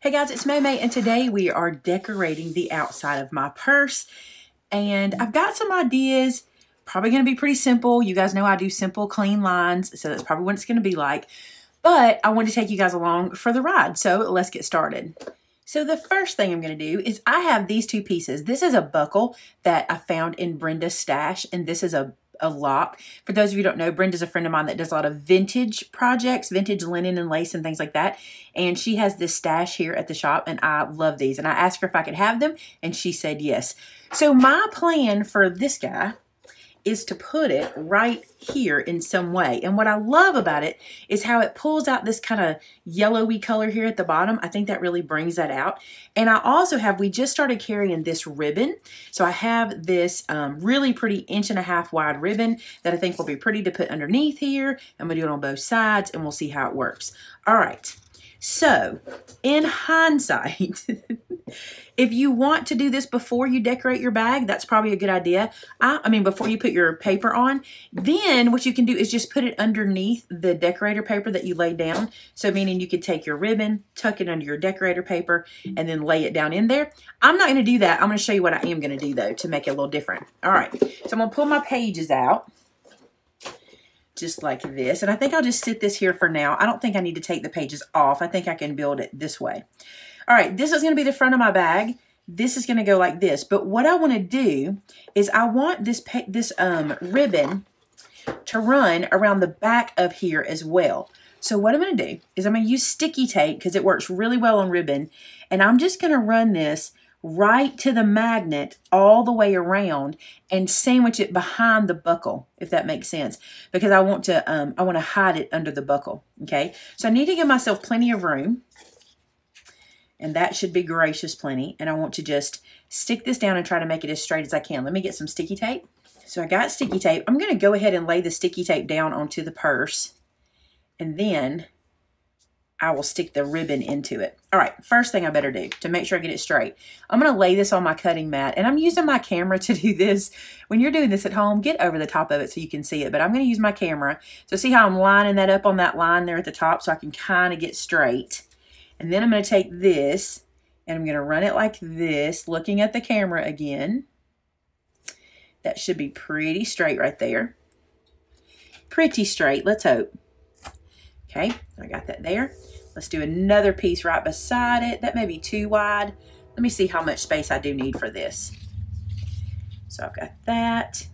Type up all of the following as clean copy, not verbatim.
Hey guys, it's Maymay, and today we are decorating the outside of my purse. And I've got some ideas, probably going to be pretty simple. You guys know I do simple, clean lines, so that's probably what it's going to be like. But I want to take you guys along for the ride, so let's get started. So the first thing I'm going to do is I have these two pieces. This is a buckle that I found in Brenda's stash, and this is a lock. For those of you who don't know, Brenda's a friend of mine that does a lot of vintage projects, vintage linen and lace and things like that. And she has this stash here at the shop, and I love these. And I asked her if I could have them, and she said yes. So my plan for this guy is to put it right here in some way. And what I love about it is how it pulls out this kind of yellowy color here at the bottom. I think that really brings that out. And I also have, we just started carrying this ribbon. So I have this really pretty 1.5 inch wide ribbon that I think will be pretty to put underneath here. I'm gonna do it on both sides and we'll see how it works. All right. So, in hindsight, if you want to do this before you decorate your bag, that's probably a good idea. I mean, before you put your paper on, then what you can do is just put it underneath the decorator paper that you laid down. So, meaning you could take your ribbon, tuck it under your decorator paper, and then lay it down in there. I'm not going to do that. I'm going to show you what I am going to do, though, to make it a little different. All right, so I'm going to pull my pages out. Just like this. And I think I'll just sit this here for now. I don't think I need to take the pages off. I think I can build it this way. All right, this is going to be the front of my bag. This is going to go like this. But what I want to do is I want this ribbon to run around the back of here as well. So what I'm going to do is I'm going to use sticky tape because it works really well on ribbon. And I'm just going to run this right to the magnet all the way around and sandwich it behind the buckle, if that makes sense, because I want to hide it under the buckle. Okay, so I need to give myself plenty of room, and that should be gracious plenty. And I want to just stick this down and try to make it as straight as I can. Let me get some sticky tape. So I got sticky tape. I'm going to go ahead and lay the sticky tape down onto the purse, and then I will stick the ribbon into it. All right, first thing I better do to make sure I get it straight, I'm going to lay this on my cutting mat, and I'm using my camera to do this. When you're doing this at home, get over the top of it so you can see it, but I'm going to use my camera. So see how I'm lining that up on that line there at the top so I can kind of get straight. And then I'm going to take this, and I'm going to run it like this, looking at the camera again. That should be pretty straight right there. Pretty straight, let's hope. Okay, I got that there. Let's do another piece right beside it. That may be too wide. Let me see how much space I do need for this. So I've got that.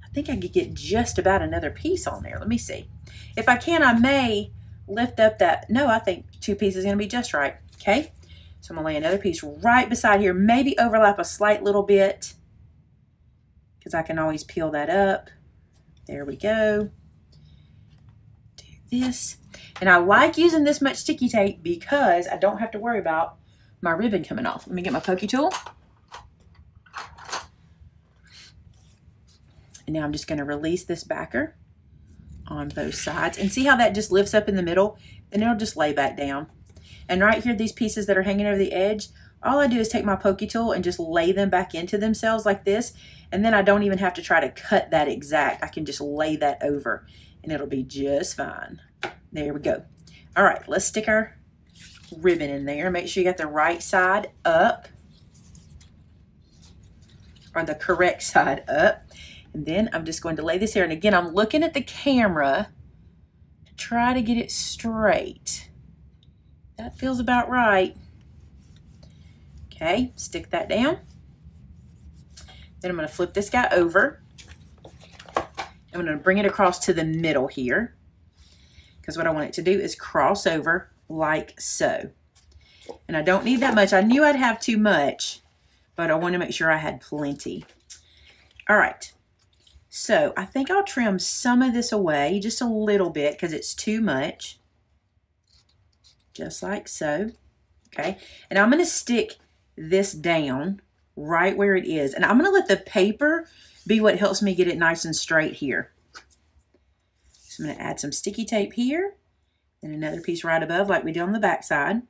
I think I could get just about another piece on there. Let me see. If I can, I may lift up that. No, I think 2 pieces is going to be just right. Okay, so I'm going to lay another piece right beside here. Maybe overlap a slight little bit because I can always peel that up. There we go. This, and I like using this much sticky tape because I don't have to worry about my ribbon coming off. Let me get my pokey tool. And now I'm just going to release this backer on both sides, and see how that just lifts up in the middle, and it'll just lay back down. And right here, these pieces that are hanging over the edge, all I do is take my pokey tool and just lay them back into themselves like this, and then I don't even have to try to cut that exact. I can just lay that over and it'll be just fine. There we go. All right, let's stick our ribbon in there. Make sure you got the right side up, or the correct side up. And then I'm just going to lay this here. And again, I'm looking at the camera to try to get it straight. That feels about right. Okay, stick that down. Then I'm going to flip this guy over. I'm going to bring it across to the middle here, because what I want it to do is cross over like so. And I don't need that much. I knew I'd have too much, but I want to make sure I had plenty. All right. So I think I'll trim some of this away, just a little bit, because it's too much. Just like so. Okay. And I'm going to stick this down right where it is. And I'm going to let the paper be what helps me get it nice and straight here. So I'm going to add some sticky tape here, and another piece right above like we did on the back side.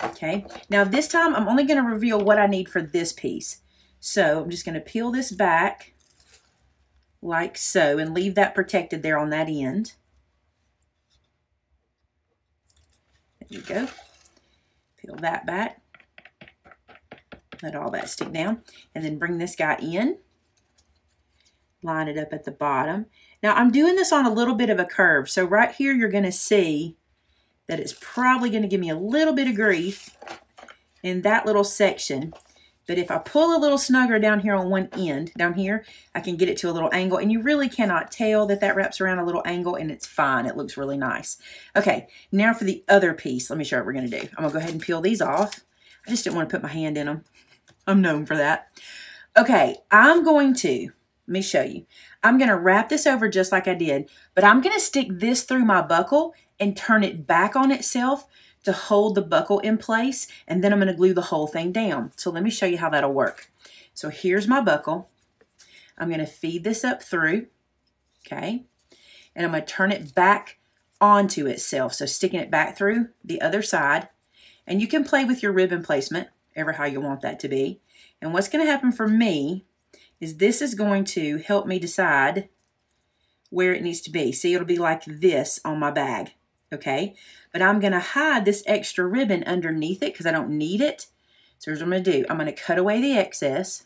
Okay, now this time I'm only going to reveal what I need for this piece. So I'm just going to peel this back like so and leave that protected there on that end. There you go. Peel that back. Let all that stick down. And then bring this guy in. Line it up at the bottom. Now I'm doing this on a little bit of a curve. So right here you're going to see that it's probably going to give me a little bit of grief in that little section. But if I pull a little snugger down here on one end, down here, I can get it to a little angle. And you really cannot tell that that wraps around a little angle, and it's fine. It looks really nice. Okay, now for the other piece. Let me show you what we're going to do. I'm going to go ahead and peel these off. I just didn't want to put my hand in them. I'm known for that. Okay, I'm going to, let me show you. I'm going to wrap this over just like I did, but I'm going to stick this through my buckle and turn it back on itself to hold the buckle in place, and then I'm going to glue the whole thing down. So let me show you how that'll work. So here's my buckle. I'm going to feed this up through, okay, and I'm going to turn it back onto itself. So sticking it back through the other side, and you can play with your ribbon placement, ever how you want that to be. And what's going to happen for me is this is going to help me decide where it needs to be. See, it'll be like this on my bag. Okay, but I'm going to hide this extra ribbon underneath it because I don't need it. So here's what I'm going to do. I'm going to cut away the excess,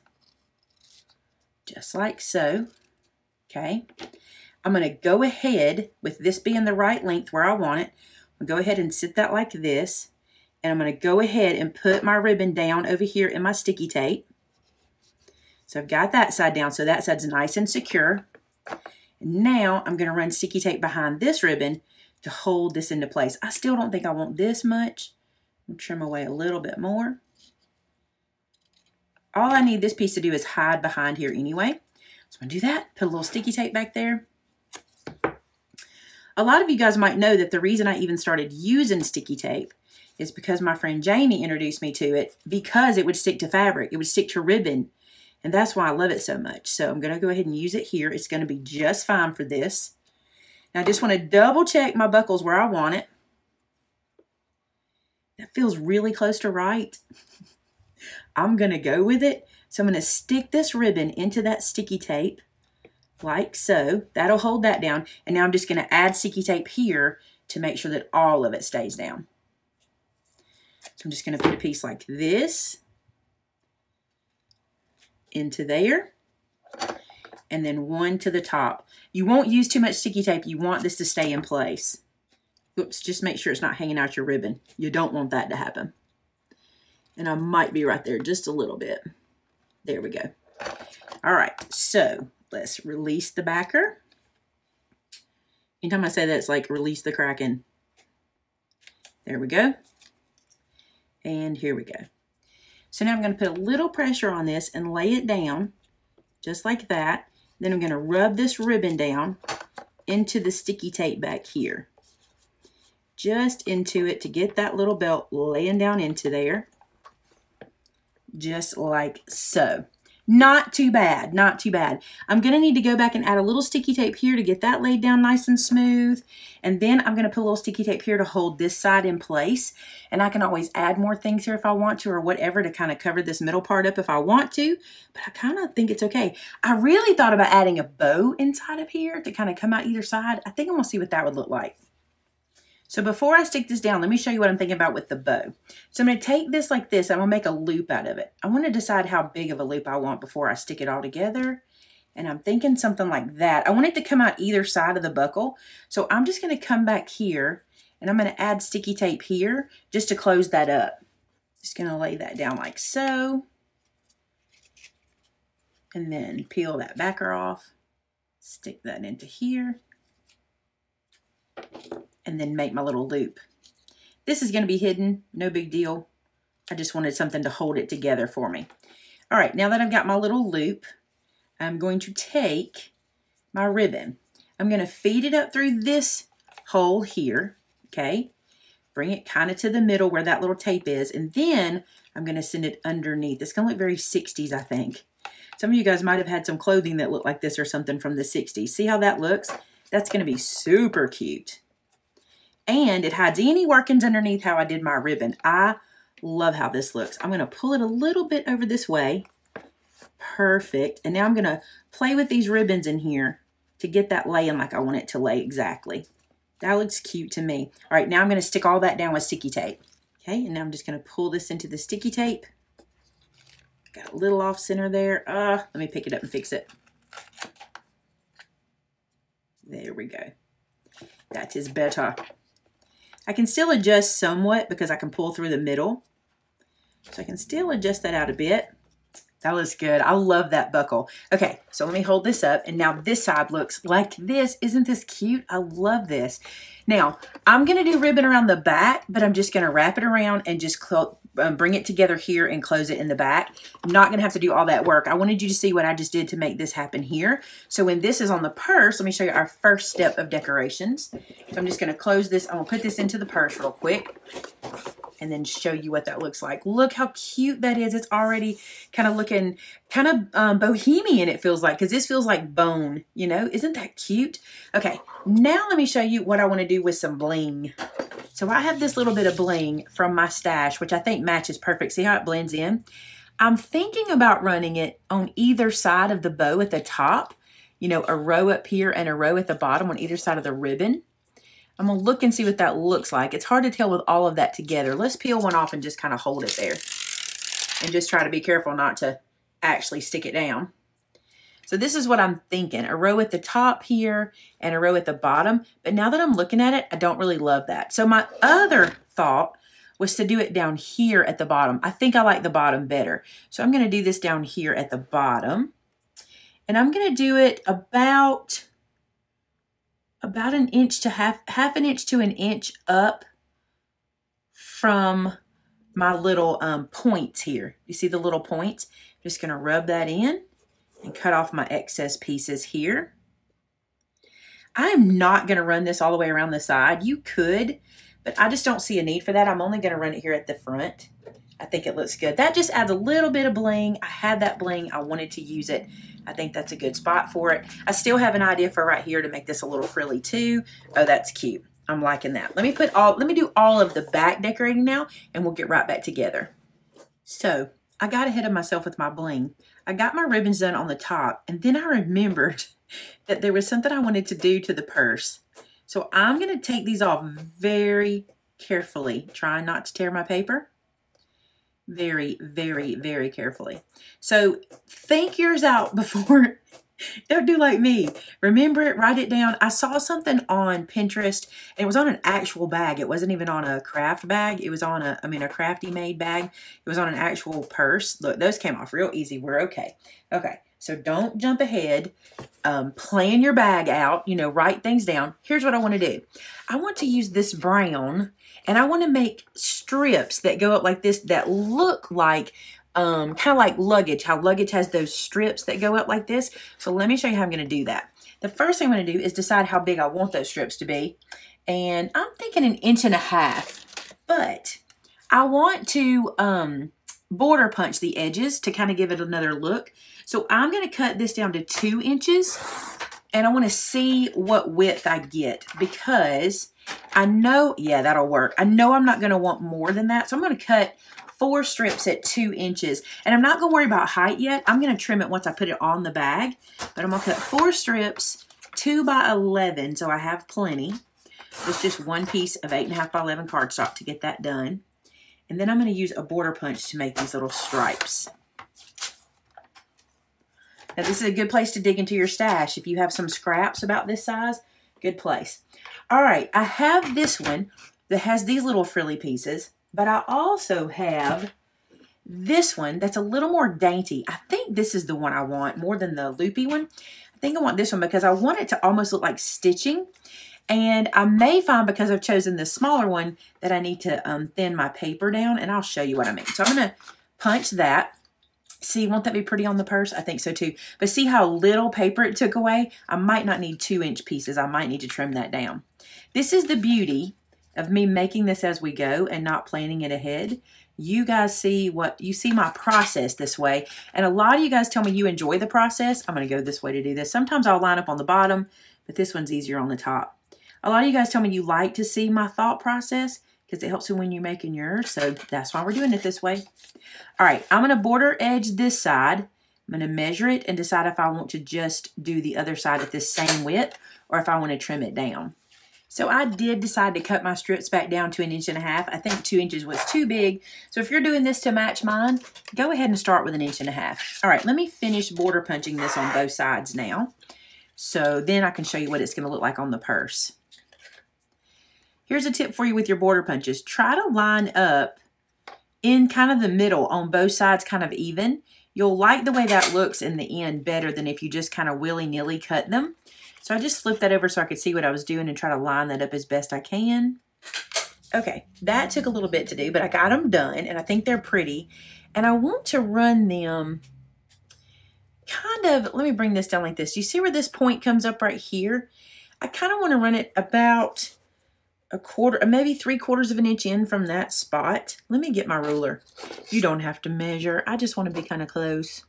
just like so. Okay, I'm going to go ahead, with this being the right length where I want it, I'm going to go ahead and sit that like this. And I'm going to go ahead and put my ribbon down over here in my sticky tape. So I've got that side down, so that side's nice and secure. And now I'm going to run sticky tape behind this ribbon to hold this into place. I still don't think I want this much. I'll trim away a little bit more. All I need this piece to do is hide behind here anyway. So I'm going to do that. Put a little sticky tape back there. A lot of you guys might know that the reason I even started using sticky tape is because my friend Jamie introduced me to it, because it would stick to fabric. It would stick to ribbon. And that's why I love it so much. So I'm going to go ahead and use it here. It's going to be just fine for this. Now I just want to double check my buckles where I want it. That feels really close to right. I'm going to go with it. So I'm going to stick this ribbon into that sticky tape like so. That'll hold that down. And now I'm just going to add sticky tape here to make sure that all of it stays down. So I'm just going to put a piece like this into there, and then one to the top. You won't use too much sticky tape. You want this to stay in place. Oops, just make sure it's not hanging out your ribbon. You don't want that to happen. And I might be right there just a little bit. There we go. All right, so let's release the backer. Anytime I say that, it's like release the Kraken. There we go. And here we go. So now I'm going to put a little pressure on this and lay it down just like that. Then I'm going to rub this ribbon down into the sticky tape back here. Just into it to get that little belt laying down into there. Just like so. Not too bad, not too bad. I'm going to need to go back and add a little sticky tape here to get that laid down nice and smooth. And then I'm going to put a little sticky tape here to hold this side in place. And I can always add more things here if I want to, or whatever, to kind of cover this middle part up if I want to. But I kind of think it's okay. I really thought about adding a bow inside of here to kind of come out either side. I think I'm going to see what that would look like. So before I stick this down, let me show you what I'm thinking about with the bow. So I'm going to take this like this. I'm going to make a loop out of it. I want to decide how big of a loop I want before I stick it all together. And I'm thinking something like that. I want it to come out either side of the buckle. So I'm just going to come back here and I'm going to add sticky tape here just to close that up. Just going to lay that down like so. And then peel that backer off. Stick that into here. And then make my little loop. This is going to be hidden, no big deal. I just wanted something to hold it together for me. All right, now that I've got my little loop, I'm going to take my ribbon. I'm going to feed it up through this hole here, okay? Bring it kind of to the middle where that little tape is, and then I'm going to send it underneath. It's going to look very 60s, I think. Some of you guys might have had some clothing that looked like this or something from the 60s. See how that looks? That's going to be super cute. And it hides any workings underneath how I did my ribbon. I love how this looks. I'm going to pull it a little bit over this way. Perfect. And now I'm going to play with these ribbons in here to get that laying like I want it to lay exactly. That looks cute to me. All right, now I'm going to stick all that down with sticky tape. Okay, and now I'm just going to pull this into the sticky tape. Got a little off center there. Let me pick it up and fix it. There we go. That is better. I can still adjust somewhat because I can pull through the middle. So I can still adjust that out a bit. That looks good. I love that buckle. Okay, so let me hold this up. And now this side looks like this. Isn't this cute? I love this. Now, I'm going to do ribbon around the back, but I'm just going to wrap it around and just bring it together here and close it in the back. I'm not going to have to do all that work. I wanted you to see what I just did to make this happen here. So when this is on the purse, let me show you our first step of decorations. So I'm just going to close this. I'm going to put this into the purse real quick and then show you what that looks like. Look how cute that is. It's already kind of looking kind of bohemian, it feels like, because this feels like bone, you know? Isn't that cute? Okay, now let me show you what I want to do with some bling. So I have this little bit of bling from my stash, which I think matches perfect. See how it blends in? I'm thinking about running it on either side of the bow at the top, you know, a row up here and a row at the bottom on either side of the ribbon. I'm going to look and see what that looks like. It's hard to tell with all of that together. Let's peel one off and just kind of hold it there. And just try to be careful not to actually stick it down. So this is what I'm thinking. A row at the top here and a row at the bottom. But now that I'm looking at it, I don't really love that. So my other thought was to do it down here at the bottom. I think I like the bottom better. So I'm going to do this down here at the bottom. And I'm going to do it about an inch to half an inch to an inch up from my little points here. You see the little points? I'm just going to rub that in and cut off my excess pieces here. I am not going to run this all the way around the side. You could, but I just don't see a need for that. I'm only going to run it here at the front. I think it looks good. That just adds a little bit of bling. I had that bling. I wanted to use it. I think that's a good spot for it. I still have an idea for right here to make this a little frilly too. Oh, that's cute. I'm liking that. Let me do all of the back decorating now, and we'll get right back together. So I got ahead of myself with my bling. I got my ribbons done on the top, and then I remembered that there was something I wanted to do to the purse. So I'm going to take these off very carefully, trying not to tear my paper. Very, very, very carefully. So think yours out before. Don't do like me. Remember it, write it down. I saw something on Pinterest, and it was on an actual bag. It wasn't even on a craft bag. It was on a crafty made bag. It was on an actual purse. Look, those came off real easy. We're okay. Okay, so don't jump ahead. Plan your bag out, you know, write things down. Here's what I want to do. I want to use this brown, and I want to make strips that go up like this that look like kind of like luggage, how luggage has those strips that go up like this. So let me show you how I'm going to do that. The first thing I'm going to do is decide how big I want those strips to be. And I'm thinking 1.5 inches, but I want to border punch the edges to kind of give it another look. So I'm going to cut this down to 2 inches, and I want to see what width I get, because I know, yeah, that'll work. I know I'm not going to want more than that. So I'm going to cut 4 strips at 2 inches. And I'm not going to worry about height yet. I'm going to trim it once I put it on the bag. But I'm going to cut 4 strips, 2 by 11, so I have plenty. It's just one piece of 8.5 by 11 cardstock to get that done. And then I'm going to use a border punch to make these little stripes. Now this is a good place to dig into your stash. If you have some scraps about this size, good place. All right, I have this one that has these little frilly pieces. But I also have this one that's a little more dainty. I think this is the one I want more than the loopy one. I think I want this one because I want it to almost look like stitching. And I may find, because I've chosen the smaller one, that I need to thin my paper down. And I'll show you what I mean. So I'm going to punch that. See, won't that be pretty on the purse? I think so too. But see how little paper it took away? I might not need 2-inch pieces. I might need to trim that down. This is the beauty of me making this as we go and not planning it ahead. You guys see my process this way. And a lot of you guys tell me you enjoy the process. I'm going to go this way to do this. Sometimes I'll line up on the bottom, but this one's easier on the top. A lot of you guys tell me you like to see my thought process because it helps you when you're making yours. So that's why we're doing it this way. All right, I'm going to border edge this side. I'm going to measure it and decide if I want to just do the other side at this same width or if I want to trim it down. So I did decide to cut my strips back down to 1.5 inches. I think 2 inches was too big. So if you're doing this to match mine, go ahead and start with 1.5 inches. All right, let me finish border punching this on both sides now. So then I can show you what it's gonna look like on the purse. Here's a tip for you with your border punches. Try to line up in kind of the middle on both sides, kind of even. You'll like the way that looks in the end better than if you just kind of willy-nilly cut them. So I just flipped that over so I could see what I was doing and try to line that up as best I can. Okay, that took a little bit to do, but I got them done and I think they're pretty. And I want to run them kind of, let me bring this down like this. You see where this point comes up right here? I kind of want to run it about a quarter, maybe 3/4 of an inch in from that spot. Let me get my ruler. You don't have to measure. I just want to be kind of close.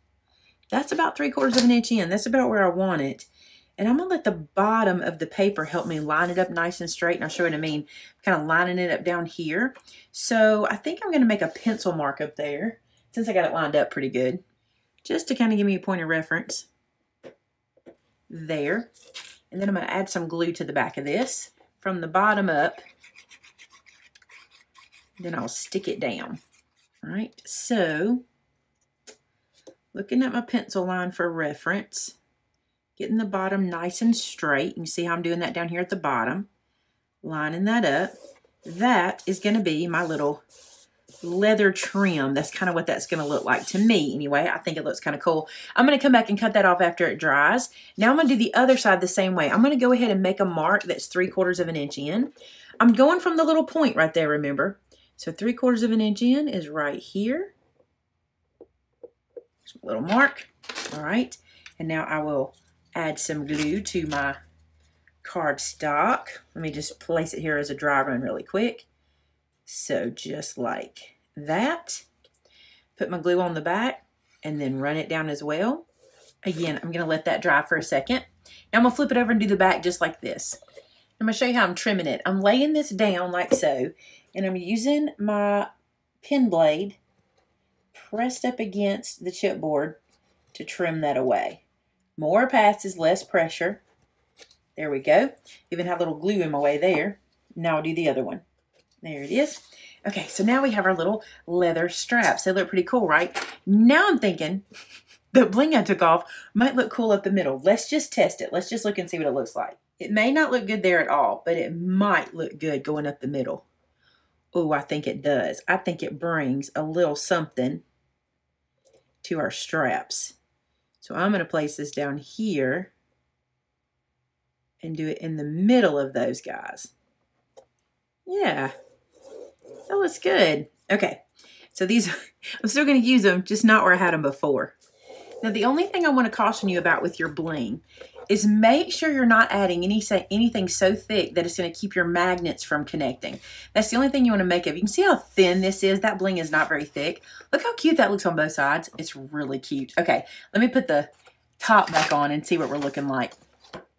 That's about 3/4 of an inch in. That's about where I want it. And I'm going to let the bottom of the paper help me line it up nice and straight. And I'll show you what I mean. Kind of lining it up down here. So I think I'm going to make a pencil mark up there since I got it lined up pretty good. Just to kind of give me a point of reference. There. And then I'm going to add some glue to the back of this from the bottom up. Then I'll stick it down. All right. So looking at my pencil line for reference. Getting the bottom nice and straight. You see how I'm doing that down here at the bottom. Lining that up. That is going to be my little leather trim. That's kind of what that's going to look like to me anyway. I think it looks kind of cool. I'm going to come back and cut that off after it dries. Now I'm going to do the other side the same way. I'm going to go ahead and make a mark that's 3/4 of an inch in. I'm going from the little point right there, remember. So 3/4 of an inch in is right here. There's a little mark. All right. And now I will add some glue to my cardstock. Let me just place it here as a dry run really quick. So just like that. Put my glue on the back and then run it down as well. Again, I'm going to let that dry for a second. Now I'm going to flip it over and do the back just like this. I'm going to show you how I'm trimming it. I'm laying this down like so, and I'm using my pen blade pressed up against the chipboard to trim that away. More passes, less pressure. There we go. Even have a little glue in my way there. Now I'll do the other one. There it is. Okay, so now we have our little leather straps. They look pretty cool, right? Now I'm thinking the bling I took off might look cool up the middle. Let's just test it. Let's just look and see what it looks like. It may not look good there at all, but it might look good going up the middle. Oh, I think it does. I think it brings a little something to our straps. So I'm going to place this down here and do it in the middle of those guys. Yeah, that looks good. Okay, so these, I'm still going to use them, just not where I had them before. Now, the only thing I want to caution you about with your bling is make sure you're not adding anything so thick that it's going to keep your magnets from connecting. That's the only thing you want to make of. You can see how thin this is. That bling is not very thick. Look how cute that looks on both sides. It's really cute. Okay, let me put the top back on and see what we're looking like.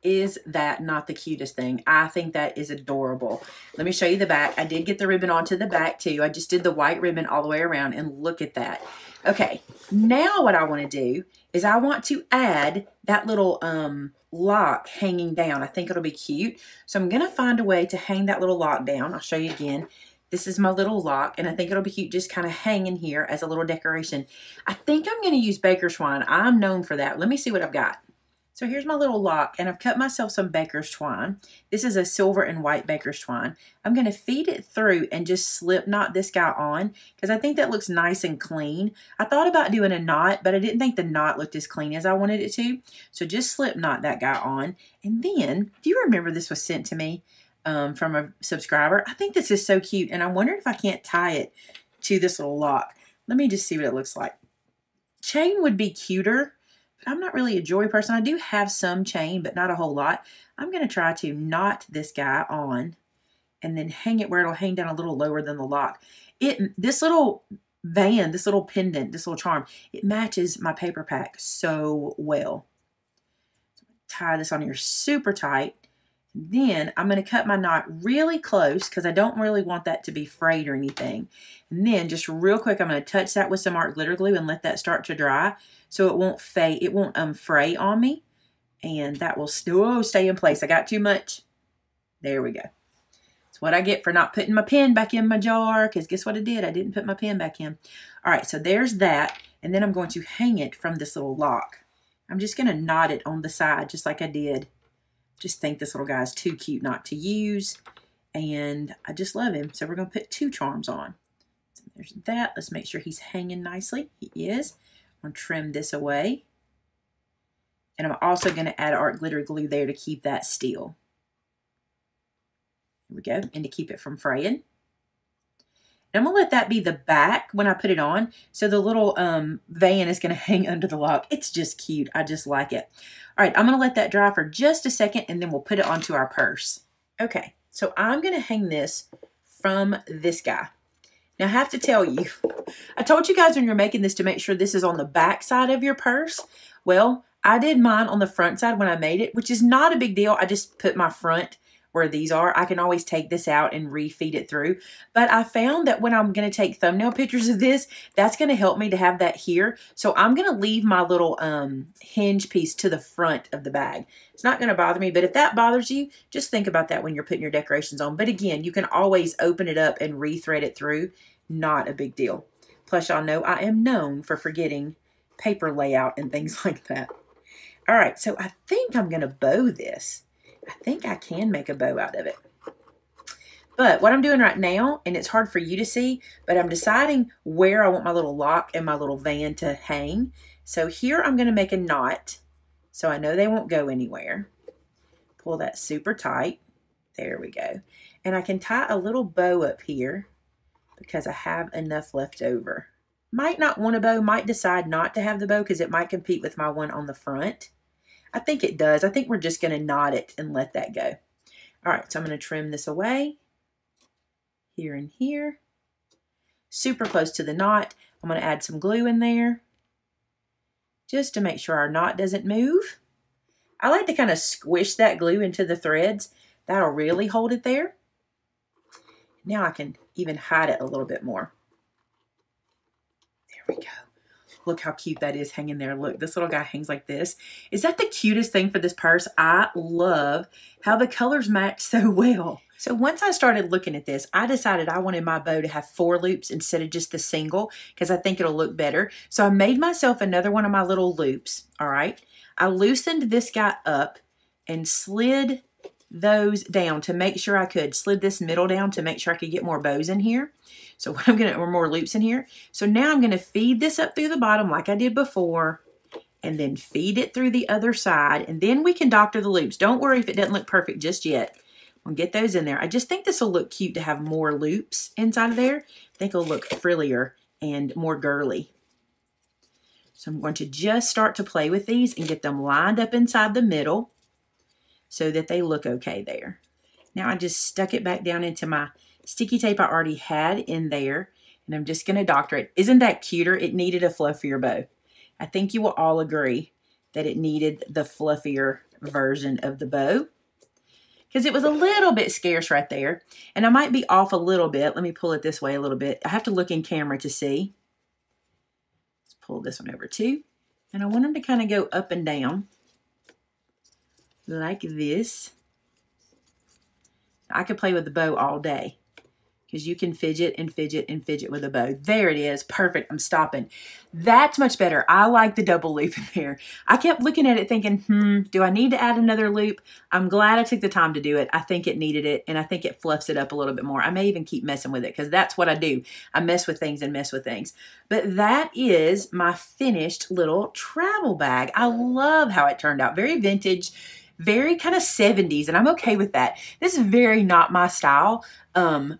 Is that not the cutest thing? I think that is adorable. Let me show you the back. I did get the ribbon onto the back too. I just did the white ribbon all the way around, and look at that. Okay, now what I want to do is I want to add that little lock hanging down. I think it'll be cute. So I'm going to find a way to hang that little lock down. I'll show you again. This is my little lock, and I think it'll be cute just kind of hanging here as a little decoration. I think I'm going to use baker's twine. I'm known for that. Let me see what I've got. So here's my little lock, and I've cut myself some baker's twine. This is a silver and white baker's twine. I'm going to feed it through and just slip knot this guy on because I think that looks nice and clean. I thought about doing a knot, but I didn't think the knot looked as clean as I wanted it to. So just slip knot that guy on. And then, do you remember this was sent to me from a subscriber? I think this is so cute, and I wonder if I can't tie it to this little lock. Let me just see what it looks like. Chain would be cuter. I'm not really a jewelry person. I do have some chain, but not a whole lot. I'm going to try to knot this guy on and then hang it where it'll hang down a little lower than the lock. This little band, this little pendant, this little charm, it matches my paper pack so well. So tie this on here super tight. Then I'm going to cut my knot really close because I don't really want that to be frayed or anything. And then just real quick, I'm going to touch that with some art glitter glue and let that start to dry so it won't fade, it won't fray on me. And that will still stay in place. I got too much. There we go. It's what I get for not putting my pen back in my jar, because guess what I did? I didn't put my pen back in. All right, so there's that. And then I'm going to hang it from this little lock. I'm just going to knot it on the side just like I did. Just think this little guy is too cute not to use. And I just love him. So we're going to put 2 charms on. So there's that. Let's make sure he's hanging nicely. He is. I'm going to trim this away. And I'm also going to add art glitter glue there to keep that still. Here we go. And to keep it from fraying. And I'm going to let that be the back when I put it on. So the little van is going to hang under the lock. It's just cute. I just like it. All right, I'm going to let that dry for just a second and then we'll put it onto our purse. Okay, so I'm going to hang this from this guy. Now I have to tell you, I told you guys when you're making this to make sure this is on the back side of your purse. Well, I did mine on the front side when I made it, which is not a big deal. I just put my front where these are. I can always take this out and refeed it through. But I found that when I'm going to take thumbnail pictures of this, that's going to help me to have that here. So I'm going to leave my little hinge piece to the front of the bag. It's not going to bother me, but if that bothers you, just think about that when you're putting your decorations on. But again, you can always open it up and rethread it through. Not a big deal. Plus, y'all know I am known for forgetting paper layout and things like that. All right, so I think I'm going to bow this. I think I can make a bow out of it. But what I'm doing right now, and it's hard for you to see, but I'm deciding where I want my little lock and my little van to hang. So here I'm going to make a knot so I know they won't go anywhere. Pull that super tight. There we go. And I can tie a little bow up here because I have enough left over. Might not want a bow, might decide not to have the bow because it might compete with my one on the front. I think it does. I think we're just going to knot it and let that go. All right, so I'm going to trim this away. Here and here. Super close to the knot. I'm going to add some glue in there. Just to make sure our knot doesn't move. I like to kind of squish that glue into the threads. That'll really hold it there. Now I can even hide it a little bit more. There we go. Look how cute that is hanging there. Look, this little guy hangs like this. Is that the cutest thing for this purse? I love how the colors match so well. So once I started looking at this, I decided I wanted my bow to have 4 loops instead of just the single because I think it'll look better. So I made myself another one of my little loops, all right? I loosened this guy up and slid those down to make sure I could. Slid this middle down to make sure I could get more bows in here. So what I'm going to, or more loops in here. So now I'm going to feed this up through the bottom like I did before and then feed it through the other side. And then we can doctor the loops. Don't worry if it doesn't look perfect just yet. I'll get those in there. I just think this will look cute to have more loops inside of there. I think it'll look frillier and more girly. So I'm going to just start to play with these and get them lined up inside the middle so that they look okay there. Now I just stuck it back down into my sticky tape I already had in there, and I'm just going to doctor it. Isn't that cuter? It needed a fluffier bow. I think you will all agree that it needed the fluffier version of the bow because it was a little bit scarce right there, and I might be off a little bit. Let me pull it this way a little bit. I have to look in camera to see. Let's pull this one over too, and I want them to kind of go up and down like this. I could play with the bow all day because you can fidget and fidget and fidget with a bow. There it is. Perfect. I'm stopping. That's much better. I like the double loop in there. I kept looking at it thinking, do I need to add another loop? I'm glad I took the time to do it. I think it needed it, and I think it fluffs it up a little bit more. I may even keep messing with it because that's what I do. I mess with things and mess with things. But that is my finished little travel bag. I love how it turned out. Very vintage. Very kind of 70s, and I'm okay with that. This is very not my style. I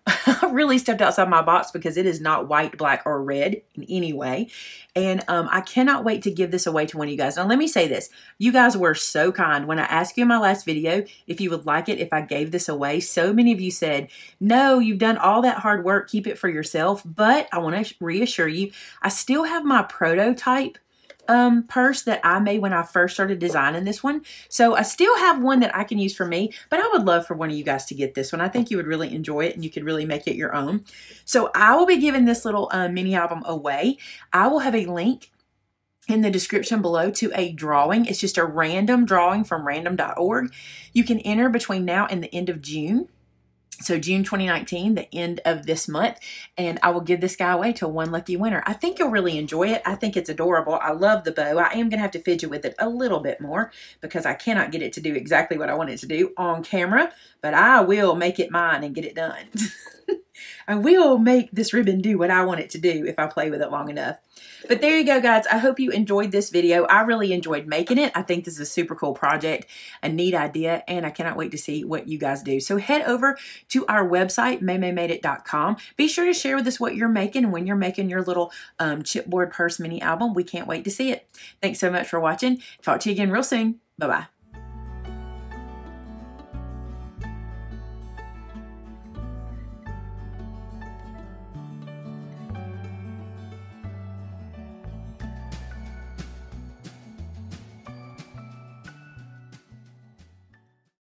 really stepped outside my box because it is not white, black, or red in any way. And I cannot wait to give this away to one of you guys. Now, let me say this. You guys were so kind. When I asked you in my last video if you would like it if I gave this away, so many of you said, no, you've done all that hard work. Keep it for yourself. But I want to reassure you, I still have my prototype purse that I made when I first started designing this one. So I still have one that I can use for me, but I would love for one of you guys to get this one. I think you would really enjoy it and you could really make it your own. So I will be giving this little mini album away. I will have a link in the description below to a drawing. It's just a random drawing from random.org. You can enter between now and the end of June. So June 2019, the end of this month, and I will give this guy away to one lucky winner. I think you'll really enjoy it. I think it's adorable. I love the bow. I am going to have to fidget with it a little bit more because I cannot get it to do exactly what I want it to do on camera, but I will make it mine and get it done. I will make this ribbon do what I want it to do if I play with it long enough. But there you go, guys. I hope you enjoyed this video. I really enjoyed making it. I think this is a super cool project, a neat idea, and I cannot wait to see what you guys do. So head over to our website, maymaymadeit.com. Be sure to share with us what you're making when you're making your little chipboard purse mini album. We can't wait to see it. Thanks so much for watching. Talk to you again real soon. Bye-bye.